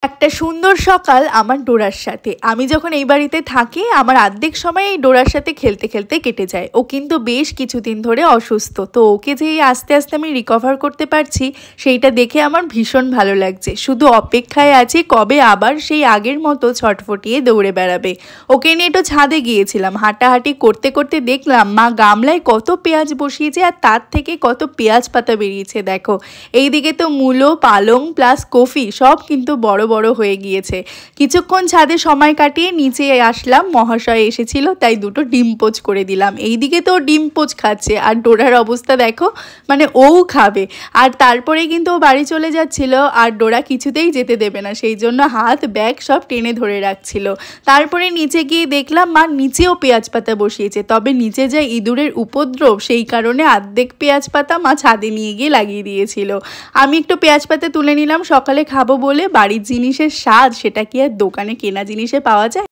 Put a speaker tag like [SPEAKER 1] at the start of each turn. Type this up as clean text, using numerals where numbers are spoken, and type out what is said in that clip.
[SPEAKER 1] একটা সুন্দর সকাল আমার ডোরার সাথে। আমি যখন এই বাড়িতে থাকি আমার অর্ধেক সময় এই ডোরার সাথে খেলতে খেলতে কেটে যায়। ও কিন্তু বেশ কিছুদিন ধরে অসুস্থ, তো ওকে যে আস্তে আস্তে আমি রিকভার করতে পারছি সেইটা দেখে আমার ভীষণ ভালো লাগছে। শুধু অপেক্ষায় আছি কবে আবার সেই আগের মতো ছটফটিয়ে দৌড়ে বেড়াবে। ওকে নিয়ে একটু ছাদে গিয়েছিলাম, হাঁটাহাঁটি করতে করতে দেখলাম মা গামলায় কত পেঁয়াজ বসিয়েছে আর তার থেকে কত পেঁয়াজ পাতা বেরিয়েছে। দেখো এইদিকে তো মূলো, পালং প্লাস কফি সব কিন্তু বড় বড় হয়ে গিয়েছে। কিছুক্ষণ ছাদে সময় কাটিয়ে নিচে আসলাম, মহাশয় এসেছিল তাই দুটো ডিম পোচ করে দিলাম। এইদিকে তো ডিম পোচ খাচ্ছে আর ডোরার অবস্থা দেখো, মানে ও খাবে। আর তারপরে কিন্তু ও বাড়ি চলে যাচ্ছিল আর ডোরা কিছুতেই যেতে দেবে না, সেই জন্য হাত ব্যাগ সব টেনে ধরে রাখছিল। তারপরে নিচে গিয়ে দেখলাম মা নিচেও পেঁয়াজ পাতা বসিয়েছে, তবে নিচে যে ইঁদুরের উপদ্রব সেই কারণে অর্ধেক পেঁয়াজ পাতা মা ছাদে নিয়ে গিয়ে লাগিয়ে দিয়েছিল। আমি একটু পেঁয়াজ পাতা তুলে নিলাম, সকালে খাবো বলে। বাড়ির জিনিসের স্বাদ সেটা কি আর দোকানে কেনা জিনিসে পাওয়া যায়?